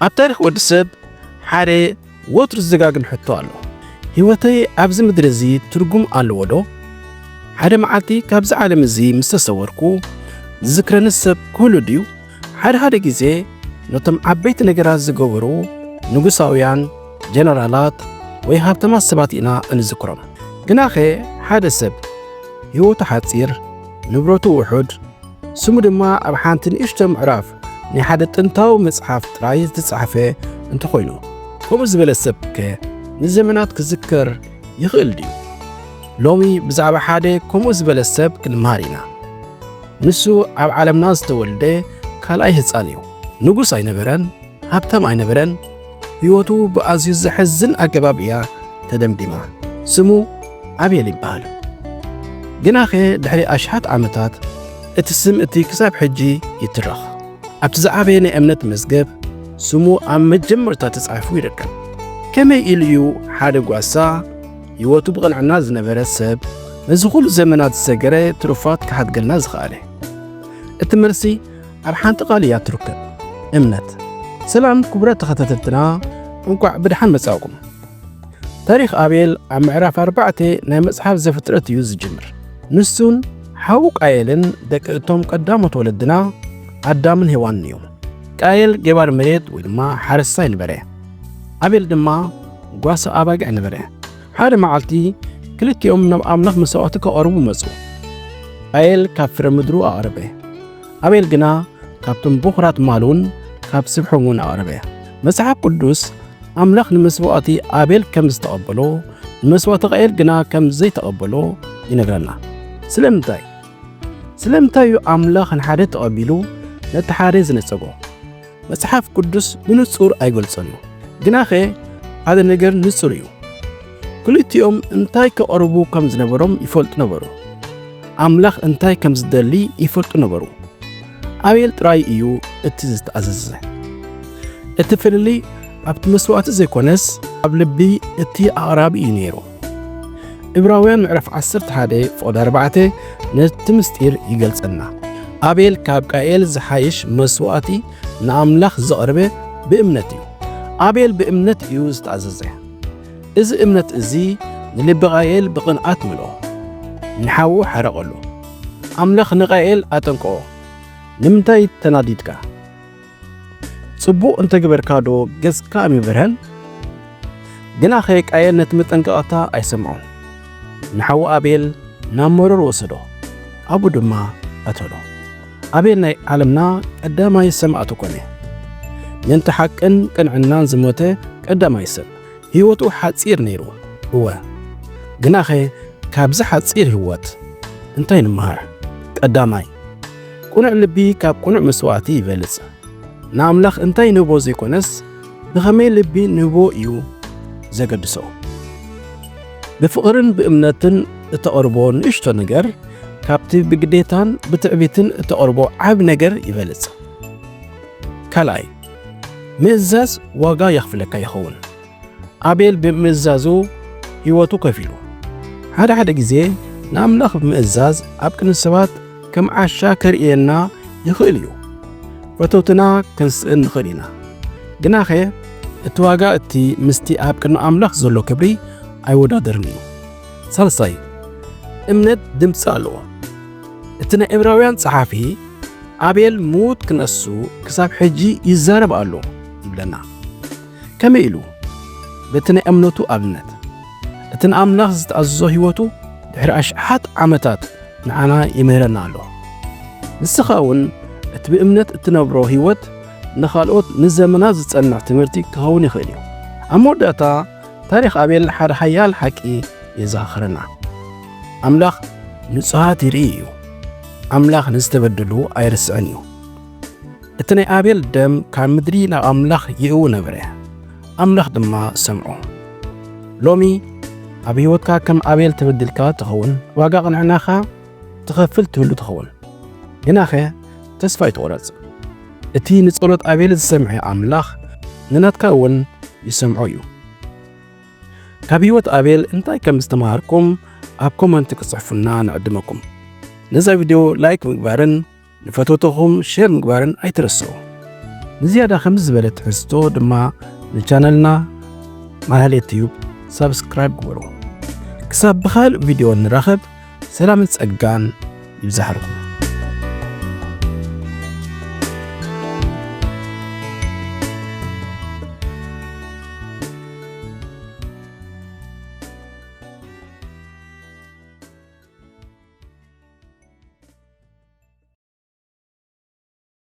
ኣብ ታሪክ ወዲ ሰብ ሓደ ወትሩ ዝዘጋግም ሕቶ ኣሎ። ህይወተይ ኣብዚ ምድሪ እዚ ትርጉም ኣለዎ ዶ? ሓደ መዓልቲ ካብዚ ዓለም እዚ ምስ ተሰወርኩ ዝዝክረኒ ሰብ ክህሉ ድዩ? ሓደ ግዜ ነቶም ዓበይቲ ነገራት ዝገበሩ ንጉሳውያን ጀነራላት ወይ ሃብተማት ሰባት ኢና እንዝክሮም። ግናኸ ሓደ ሰብ ህይወቱ ሓፂር፣ ንብረቱ ውሑድ፣ ስሙ ድማ ኣብ ሓንቲ ንእሽቶ ምዕራፍ ናይ ሓደ ጥንታዊ መጽሓፍ ጥራይ ዝተጻሕፈ እንተኾይኑ ከምኡ ዝበለ ሰብ ከ ንዘመናት ክዝከር ይኽእል ድዩ? ሎሚ ብዛዕባ ሓደ ከምኡ ዝበለ ሰብ ክንመሃር ኢና። ንሱ ኣብ ዓለምና ዝተወልደ ካልኣይ ህፃን እዩ። ንጉስ ኣይነበረን፣ ሃብታም ኣይነበረን። ህይወቱ ብኣዝዩ ዘሕዝን ኣገባብ እያ ተደምዲማ። ስሙ ኣቤል ይበሃል። ግናኸ ድሕሪ ኣሽሓት ዓመታት እቲ ስም እቲ ክሳብ ሕጂ ይትረኽ። ኣብቲ ዝዓበየ ናይ እምነት መዝገብ ስሙ ኣብ መጀመርታ ተጻሒፉ ይርከብ። ከመይ ኢሉ እዩ ሓደ ጓሳ ህይወቱ ብቕንዕና ዝነበረ ሰብ ነዚ ኩሉ ዘመናት ዝሰገረ ትሩፋት ክሓድገልና ዝኽኣለ? እቲ መልሲ ኣብ ሓንቲ ቃል እያ ትርከብ፣ እምነት። ሰላም ክቡራት ተኸታተልትና እንኳዕ ብድሓን መጻእኩም። ታሪኽ ኣቤል ኣብ ምዕራፍ 4 ናይ መጽሓፍ ዘፍጥረት እዩ ዝጅምር። ንሱን ሓዉ ቃየልን ደቂ እቶም ቀዳሞት ወለድና ኣዳምን ሄዋንን እዮም። ቃየል ገባር መሬት ወይ ድማ ሓረስታይ ነበረ። ኣቤል ድማ ጓሳ ኣባጊዕ ነበረ። ሓደ መዓልቲ ክልቲኦም ናብ ኣምላኽ መስዋዕቲ ከቕርቡ መፁ። ቃየል ካብ ፍረ ምድሩ ኣቕረበ። ኣቤል ግና ካብቶም ብኹራት ማሉን ካብ ስብሖምን ኣቕረበ። መጽሓፍ ቅዱስ ኣምላኽ ንመስዋዕቲ ኣቤል ከም ዝተቐበሎ ንመስዋዕቲ ቃየል ግና ከም ዘይተቐበሎ ይነግረና። ስለምንታይ እዩ ኣምላኽ ንሓደ ተቐቢሉ ነቲ ሓደ ዝነጸጎ? መጽሓፍ ቅዱስ ብንጹር ኣይገልጾን እዩ። ግናኸ ሓደ ነገር ንጹር እዩ። ክልቲኦም እንታይ ከቕርቡ ከም ዝነበሮም ይፈልጡ ነበሩ። ኣምላኽ እንታይ ከም ዝደሊ ይፈልጡ ነበሩ። ኣቤል ጥራይ እዩ እቲ ዝተኣዘዘ። እቲ ፍልሊ ኣብቲ መስዋዕቲ ዘይኮነስ ኣብ ልቢ እቲ ኣቕራቢ እዩ ነይሩ። ዕብራውያን ምዕራፍ 11:4 ነቲ ምስጢር ይገልጸና። ኣቤል ካብ ቃየል ዝሓይሽ መስዋዕቲ ንኣምላኽ ዘቕረበ ብእምነት እዩ። ኣቤል ብእምነት እዩ ዝተኣዘዘ። እዚ እምነት እዚ ንልቢ ቃየል ብቕንዓት ምልኦ፣ ንሓዉ ሓረቐሉ። ኣምላኽ ንቃየል ኣጠንቅኦ፣ ንምንታይ ተናዲድካ? ጽቡቕ እንተገበርካ ዶ ገጽካ ኣይምበርህን? ግናኸ ቃየል ነቲ መጠንቀቕታ ኣይሰምዖን። ንሓዉ ኣቤል ናብ መሮር ወሰዶ፣ ኣቡ ድማ ቀተሎ። ኣቤል ናይ ዓለምና ቀዳማይ ሰማዕቲ ኮነ። ምእንቲ ሓቅን ቅንዕናን ዝሞተ ቀዳማይ ሰብ። ህይወቱ ሓፂር ነይሩ እወ፣ ግናኸ ካብዚ ሓፂር ህይወት እንታይ ንምሃር? ቀዳማይ ቁኑዕ ልቢ ካብ ቁኑዕ መስዋዕቲ ይበልጽ። ንኣምላኽ እንታይ ንህቦ ዘይኮነስ ብኸመይ ልቢ ንህቦ እዩ ዘገድሶ። ብፍቕርን ብእምነትን እተቐርቦ ንእሽቶ ነገር ካብቲ ብግዴታን ብትዕቢትን እተቐርቦ ዓብ ነገር ይበልጽ። ካልኣይ ምእዛዝ ዋጋ የኽፍለካ ይኸውን። ኣቤል ብምእዛዙ ህይወቱ ከፊሉ። ሓደ ግዜ ንኣምላኽ ብምእዛዝ ኣብ ቅድሚ ሰባት ከም ዓሻ ከርእየና ይኽእል እዩ። ፈተውትና ክንስእን ንኽእል ኢና። ግናኸ እቲ ዋጋ እቲ ምስቲ ኣብ ቅድሚ ኣምላኽ ዘሎ ክብሪ ኣይወዳደርን እዩ። ሳልሳይ እምነት ድምፂ ኣለዎ። እቲ ናይ ዕብራውያን ጸሓፊ ኣቤል ሙት ክነሱ ክሳብ ሕጂ ይዛረብ ኣሎ ይብለና። ከመይ ኢሉ? በቲ ናይ እምነቱ ኣብነት እቲ ንኣምላኽ ዝተኣዘዞ ህይወቱ ድሕሪ ኣሽሓት ዓመታት ንዓና ይምህረና ኣሎ። ንስኻ እውን እቲ ብእምነት እትነብሮ ህይወት ንኻልኦት ንዘመናት ዝጸንዕ ትምህርቲ ክኸውን ይኽእል እዩ። ኣብ መወዳእታ ታሪኽ ኣቤል ሓደ ሓያል ሓቂ የዘኻኽረና። ኣምላኽ ንጹሃት ይርኢ እዩ። ኣምላኽ ንዝተበደሉ ኣይርስዕን እዩ። እቲ ናይ ኣቤል ደም ካብ ምድሪ ናብ ኣምላኽ ይእው ነበረ። ኣምላኽ ድማ ሰምዖ። ሎሚ ኣብ ህይወትካ ከም ኣቤል ተበድልካ ትኸውን፣ ዋጋ ቅንዕናኻ ትኸፍል ትህሉ ትኸውን። ግናኸ ተስፋ ይትቑረጽ። እቲ ንጸሎት ኣቤል ዝሰምዐ ኣምላኽ ንናትካ እውን ይሰምዖ እዩ። ካብ ህይወት ኣቤል እንታይ ከም ዝተምሃርኩም ኣብ ኮመንት ክጽሕፉና ንዕድመኩም። ነዛ ቪድዮ ላይክ ምግባርን ንፈተውተኹም ሼር ምግባርን ኣይትረስዑ። ንዝያዳ ከምዚ ዝበለ ትሕዝቶ ድማ ንቻነልና ማህሌት ቲዩብ ሰብስክራይብ ግበሩ። ክሳብ ብኻልእ ቪድዮ ንራኸብ። ሰላምን ጸጋን ይብዛሕልኩም።